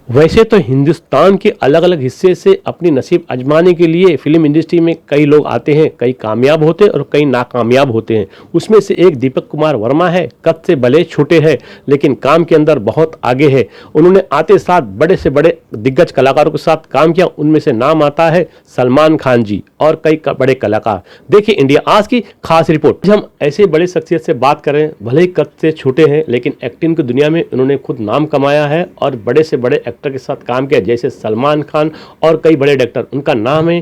वैसे तो हिंदुस्तान के अलग अलग हिस्से से अपनी नसीब आजमाने के लिए फिल्म इंडस्ट्री में कई लोग आते हैं, कई कामयाब होते हैं और कई नाकामयाब होते हैं। उसमें से एक दीपक कुमार वर्मा है। कद से भले छोटे हैं लेकिन काम के अंदर बहुत आगे है। उन्होंने आते साथ बड़े से बड़े दिग्गज कलाकारों के साथ काम किया। उनमें से नाम आता है सलमान खान जी और कई बड़े कलाकार। देखिए इंडिया आज की खास रिपोर्ट। हम ऐसे बड़े शख्सियत से बात करें, भले ही कद से छोटे हैं लेकिन एक्टिंग की दुनिया में उन्होंने खुद नाम कमाया है और बड़े से बड़े एक्टर के साथ काम किया, जैसे सलमान खान और कई बड़े डायरेक्टर। उनका नाम है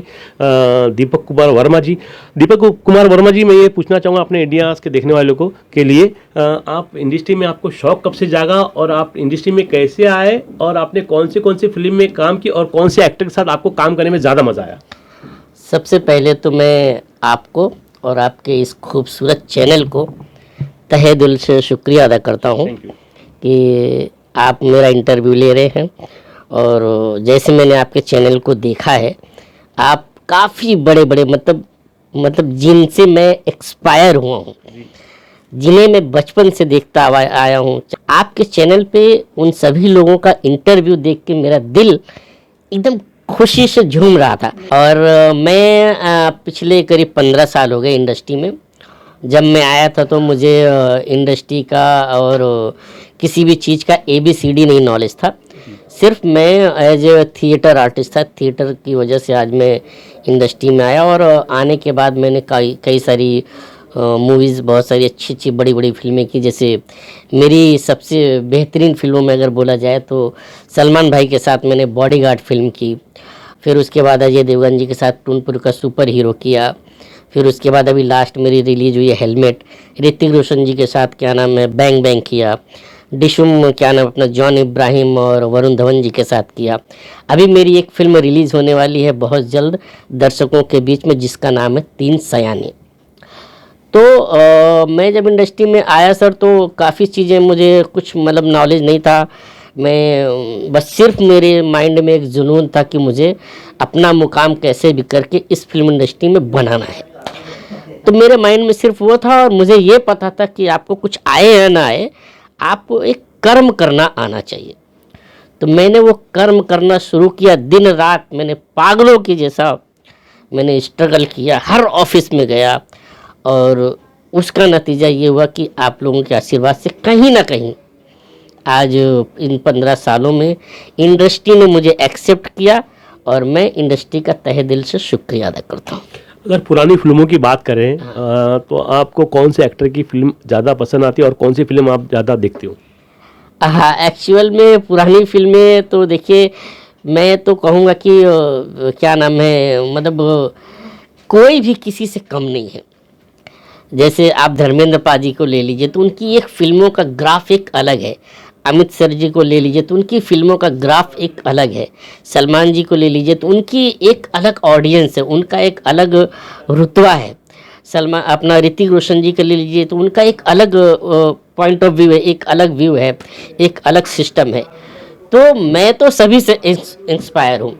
दीपक कुमार वर्मा जी। दीपक कुमार वर्मा जी, मैं ये पूछना चाहूँगा अपने इंडिया आज के देखने वालों को के लिए, आप इंडस्ट्री में आपको शौक कब से जागा और आप इंडस्ट्री में कैसे आए और आपने कौन सी फिल्म में काम की और कौन से एक्टर के साथ आपको काम करने में ज़्यादा मज़ा आया? सबसे पहले तो मैं आपको और आपके इस खूबसूरत चैनल को तहे दिल से शुक्रिया अदा करता हूँ कि आप मेरा इंटरव्यू ले रहे हैं। और जैसे मैंने आपके चैनल को देखा है, आप काफ़ी बड़े बड़े मतलब जिनसे मैं एक्सपायर हुआ हूँ, जिन्हें मैं बचपन से देखता आया हूँ, आपके चैनल पे उन सभी लोगों का इंटरव्यू देख के मेरा दिल एकदम खुशी से झूम रहा था। और मैं पिछले करीब 15 साल हो गए इंडस्ट्री में। जब मैं आया था तो मुझे इंडस्ट्री का और किसी भी चीज़ का ABCD नहीं नॉलेज था। सिर्फ मैं एज ए थिएटर आर्टिस्ट था। थिएटर की वजह से आज मैं इंडस्ट्री में आया और आने के बाद मैंने कई सारी मूवीज़, बहुत सारी अच्छी अच्छी बड़ी बड़ी फिल्में की। जैसे मेरी सबसे बेहतरीन फिल्मों में अगर बोला जाए तो सलमान भाई के साथ मैंने बॉडीगार्ड फिल्म की। फिर उसके बाद अजय देवगन जी के साथ टूनपुर का सुपर हीरो किया। फिर उसके बाद अभी लास्ट मेरी रिलीज हुई है हेलमेट। ऋतिक रोशन जी के साथ क्या नाम है बैंग बैंग किया। डिशुम क्या नाम अपना जॉन इब्राहिम और वरुण धवन जी के साथ किया। अभी मेरी एक फिल्म रिलीज़ होने वाली है बहुत जल्द दर्शकों के बीच में, जिसका नाम है 3 सयाने। तो मैं जब इंडस्ट्री में आया सर, तो काफ़ी चीज़ें मुझे कुछ मतलब नॉलेज नहीं था। मैं बस सिर्फ मेरे माइंड में एक जुनून था कि मुझे अपना मुकाम कैसे भी करके इस फिल्म इंडस्ट्री में बनाना है। तो मेरे माइंड में सिर्फ वो था और मुझे ये पता था कि आपको कुछ आए या ना आए, आपको एक कर्म करना आना चाहिए। तो मैंने वो कर्म करना शुरू किया। दिन रात मैंने पागलों की जैसा मैंने स्ट्रगल किया, हर ऑफिस में गया और उसका नतीजा ये हुआ कि आप लोगों के आशीर्वाद से कहीं ना कहीं आज इन 15 सालों में इंडस्ट्री ने मुझे एक्सेप्ट किया और मैं इंडस्ट्री का तहे दिल से शुक्रिया अदा करता हूँ। अगर पुरानी फिल्मों की बात करें तो आपको कौन से एक्टर की फिल्म ज़्यादा पसंद आती है और कौन सी फिल्म आप ज़्यादा देखते हो? हाँ, एक्चुअल में पुरानी फिल्में तो देखिए, मैं तो कहूँगा कि क्या नाम है मतलब कोई भी किसी से कम नहीं है। जैसे आप धर्मेंद्र पाजी को ले लीजिए तो उनकी एक फिल्मों का ग्राफ एक अलग है। अमित सर जी को ले लीजिए तो उनकी फिल्मों का ग्राफ एक अलग है। सलमान जी को ले लीजिए तो उनकी एक अलग ऑडियंस है, उनका एक अलग रुतबा है। सलमान अपना ऋतिक रोशन जी को ले लीजिए तो उनका एक अलग पॉइंट ऑफ व्यू है, एक अलग व्यू है, एक अलग सिस्टम है। तो मैं तो सभी से इंस्पायर हूँ।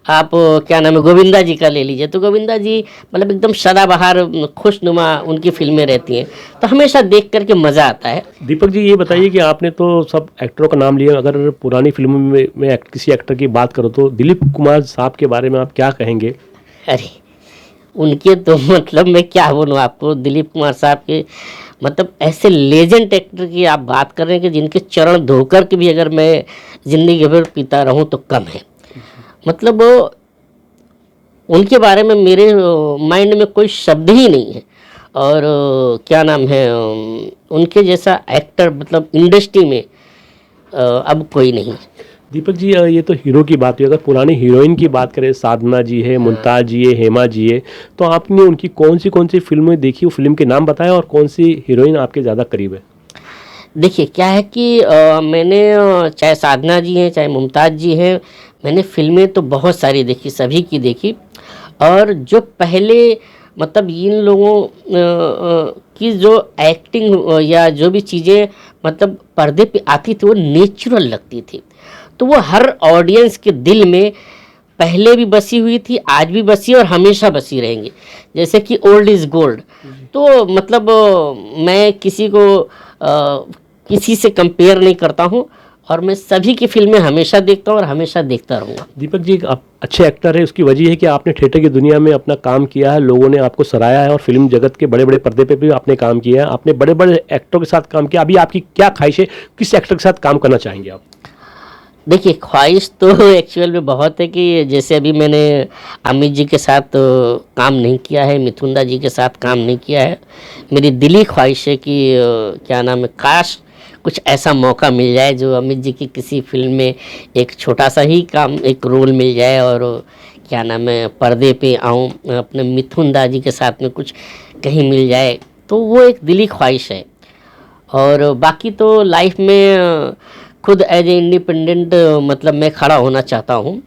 आप क्या नाम है गोविंदा जी का ले लीजिए तो गोविंदा जी मतलब एकदम सदाबहार खुशनुमा उनकी फिल्में रहती हैं, तो हमेशा देख करके मज़ा आता है। दीपक जी, ये बताइए कि आपने तो सब एक्टरों का नाम लिया, अगर पुरानी फिल्मों में किसी एक्टर की बात करो तो दिलीप कुमार साहब के बारे में आप क्या कहेंगे? अरे उनके तो मतलब मैं क्या बोलूँ आपको, दिलीप कुमार साहब के मतलब ऐसे लेजेंड एक्टर की आप बात कर रहे हैं कि जिनके चरण धोकर के भी अगर मैं ज़िंदगी भर पीता रहूँ तो कम है। मतलब उनके बारे में मेरे माइंड में कोई शब्द ही नहीं है। और क्या नाम है उनके जैसा एक्टर मतलब इंडस्ट्री में अब कोई नहीं। दीपक जी, ये तो हीरो की बात हुई। अगर पुरानी हीरोइन की बात करें, साधना जी है, मुमताज़ जी है, हेमा जी है, तो आपने उनकी कौन सी फिल्में देखी, वो फिल्म के नाम बताएं और कौन सी हीरोइन आपके ज़्यादा करीब है? देखिए क्या है कि मैंने चाहे साधना जी हैं चाहे मुमताज़ जी हैं, मैंने फिल्में तो बहुत सारी देखी, सभी की देखी। और जो पहले मतलब इन लोगों की जो एक्टिंग या जो भी चीज़ें मतलब पर्दे पे आती थी वो नेचुरल लगती थी, तो वो हर ऑडियंस के दिल में पहले भी बसी हुई थी, आज भी बसी और हमेशा बसी रहेंगी। जैसे कि ओल्ड इज़ गोल्ड। तो मतलब मैं किसी को किसी से कंपेयर नहीं करता हूँ और मैं सभी की फिल्में हमेशा देखता हूँ और हमेशा देखता रहूँगा। दीपक जी, आप अच्छे एक्टर है, उसकी वजह है कि आपने थिएटर की दुनिया में अपना काम किया है, लोगों ने आपको सराहा है और फिल्म जगत के बड़े बड़े पर्दे पे भी आपने काम किया है, आपने बड़े बड़े एक्टरों के साथ काम किया। अभी आपकी क्या ख्वाहिश है, किस एक्टर के साथ काम करना चाहेंगे आप? देखिए, ख्वाहिश तो एक्चुअल में बहुत है कि जैसे अभी मैंने अमित जी के साथ काम नहीं किया है, मिथुन दा जी के साथ काम नहीं किया है। मेरी दिली ख्वाहिश है कि क्या नाम है, काश कुछ ऐसा मौका मिल जाए जो अमित जी की किसी फिल्म में एक छोटा सा ही काम, एक रोल मिल जाए और क्या नाम है, पर्दे पे आऊँ, अपने मिथुन दा जी के साथ में कुछ कहीं मिल जाए, तो वो एक दिली ख्वाहिश है। और बाकी तो लाइफ में खुद एज ए इंडिपेंडेंट मतलब मैं खड़ा होना चाहता हूँ।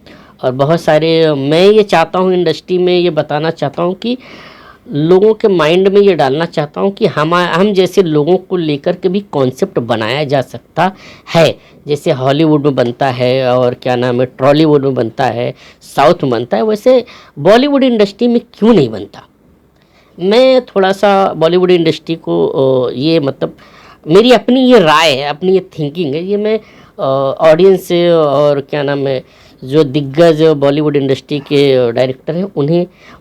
और बहुत सारे मैं ये चाहता हूँ, इंडस्ट्री में ये बताना चाहता हूँ कि लोगों के माइंड में ये डालना चाहता हूँ कि हम जैसे लोगों को लेकर के भी कॉन्सेप्ट बनाया जा सकता है। जैसे हॉलीवुड में बनता है और क्या नाम है, टॉलीवुड में बनता है, साउथ में बनता है, वैसे बॉलीवुड इंडस्ट्री में क्यों नहीं बनता। मैं थोड़ा सा बॉलीवुड इंडस्ट्री को ये मतलब मेरी अपनी ये राय है, अपनी ये थिंकिंग है, ये मैं ऑडियंस से और क्या नाम है, जो दिग्गज बॉलीवुड इंडस्ट्री के डायरेक्टर हैं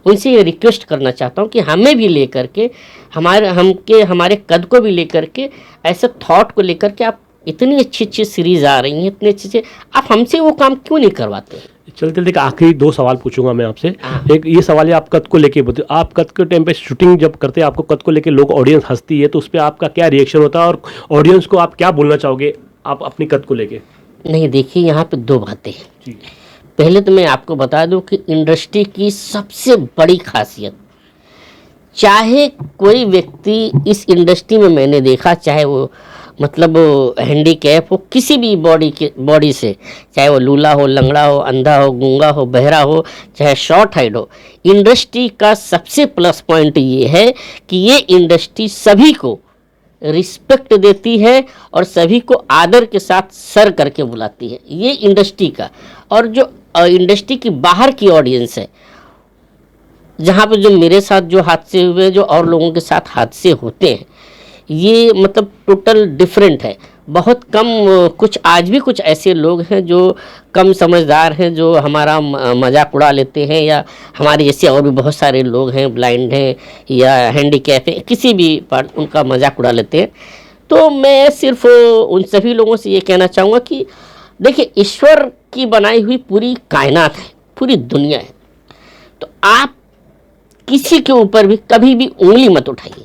उनसे ये रिक्वेस्ट करना चाहता हूँ कि हमें भी लेकर के हमारे कद को भी लेकर के ऐसे थॉट को लेकर के आप इतनी अच्छी अच्छी सीरीज आ रही हैं, इतने अच्छे आप हमसे वो काम क्यों नहीं करवाते। चलते चलते आखिरी 2 सवाल पूछूंगा मैं आपसे। हाँ। एक ये सवाल है, आप कद को लेके बोलते, आप कद के टाइम पे शूटिंग जब करते हैं, आपको कद को लेके लोग ऑडियंस हंसती है, तो उस पर आपका क्या रिएक्शन होता है और ऑडियंस को आप क्या बोलना चाहोगे आप अपनी कद को लेके? नहीं, देखिए, यहाँ पे 2 बातें हैं। जी। पहले तो मैं आपको बता दूं कि इंडस्ट्री की सबसे बड़ी खासियत, चाहे कोई व्यक्ति इस इंडस्ट्री में मैंने देखा, चाहे वो मतलब हैंडीकैप हो किसी भी बॉडी से, चाहे वो लूला हो, लंगड़ा हो, अंधा हो, गूंगा हो, बहरा हो, चाहे शॉर्ट हाइट हो, इंडस्ट्री का सबसे प्लस पॉइंट ये है कि ये इंडस्ट्री सभी को रिस्पेक्ट देती है और सभी को आदर के साथ सर करके बुलाती है, ये इंडस्ट्री का। और जो इंडस्ट्री की बाहर की ऑडियंस है, जहाँ पे जो मेरे साथ जो हादसे हुए, जो और लोगों के साथ हादसे होते हैं, ये मतलब टोटल डिफरेंट है। बहुत कम, कुछ आज भी कुछ ऐसे लोग हैं जो कम समझदार हैं, जो हमारा मजाक उड़ा लेते हैं, या हमारे जैसे और भी बहुत सारे लोग हैं, ब्लाइंड हैं या हैंडीकैप हैं, किसी भी पार्ट उनका मजाक उड़ा लेते हैं। तो मैं सिर्फ उन सभी लोगों से ये कहना चाहूँगा कि देखिए, ईश्वर की बनाई हुई पूरी कायनात है, पूरी दुनिया है, तो आप किसी के ऊपर भी कभी भी उंगली मत उठाइए।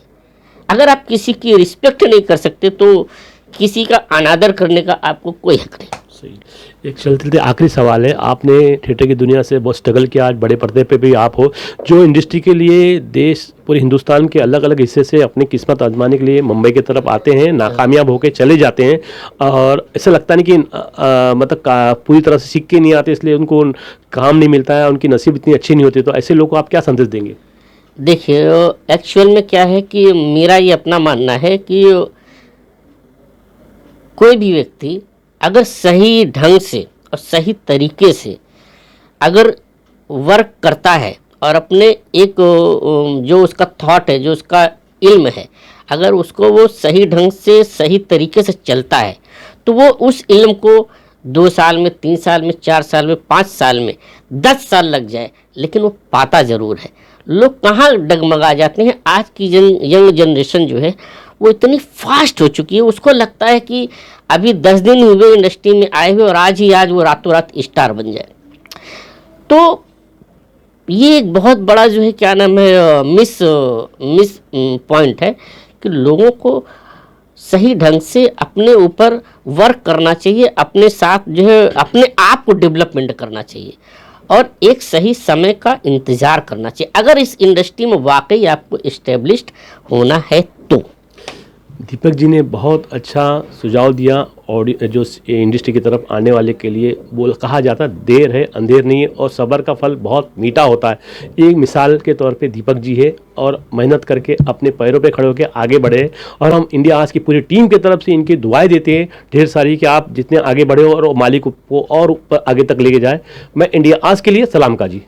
अगर आप किसी की रिस्पेक्ट नहीं कर सकते तो किसी का अनादर करने का आपको कोई हक नहीं। सही। एक चलते चलते आखिरी सवाल है, आपने थिएटर की दुनिया से बहुत स्ट्रगल किया, आज बड़े पर्दे पे भी आप हो, जो इंडस्ट्री के लिए देश पूरे हिंदुस्तान के अलग अलग हिस्से से अपनी किस्मत आजमाने के लिए मुंबई की तरफ आते हैं, नाकामयाब होकर चले जाते हैं और ऐसा लगता नहीं कि मतलब पूरी तरह से सीख के नहीं आते, इसलिए उनको काम नहीं मिलता है, उनकी नसीब इतनी अच्छी नहीं होती, तो ऐसे लोगों को आप क्या संदेश देंगे? देखिए, एक्चुअल में क्या है कि मेरा ये अपना मानना है कि कोई भी व्यक्ति अगर सही ढंग से और सही तरीके से अगर वर्क करता है और अपने एक जो उसका थॉट है, जो उसका इल्म है, अगर उसको वो सही ढंग से सही तरीके से चलता है, तो वो उस इल्म को 2 साल में, 3 साल में, 4 साल में, 5 साल में, 10 साल लग जाए, लेकिन वो पाता ज़रूर है। लोग कहाँ डगमगा जाते हैं, आज की यंग जनरेशन जो है वो इतनी फास्ट हो चुकी है, उसको लगता है कि अभी 10 दिन हुए इंडस्ट्री में आए हुए और आज वो रातों रात स्टार बन जाए। तो ये एक बहुत बड़ा जो है क्या नाम है मिस पॉइंट है कि लोगों को सही ढंग से अपने ऊपर वर्क करना चाहिए, अपने साथ जो है अपने आप को डेवलपमेंट करना चाहिए और एक सही समय का इंतज़ार करना चाहिए, अगर इस इंडस्ट्री में वाकई आपको इस्टेब्लिश्ड होना है तो। दीपक जी ने बहुत अच्छा सुझाव दिया और जो इंडस्ट्री की तरफ आने वाले के लिए, कहा जाता देर है अंधेर नहीं है और सब्र का फल बहुत मीठा होता है। एक मिसाल के तौर पे दीपक जी है और मेहनत करके अपने पैरों पे खड़े होकर आगे बढ़े और हम इंडिया आज की पूरी टीम की तरफ से इनकी दुआएं देते हैं ढेर सारी कि आप जितने आगे बढ़े और मालिक को और ऊपर आगे तक लेके जाए। मैं इंडिया आज के लिए सलाम का जी।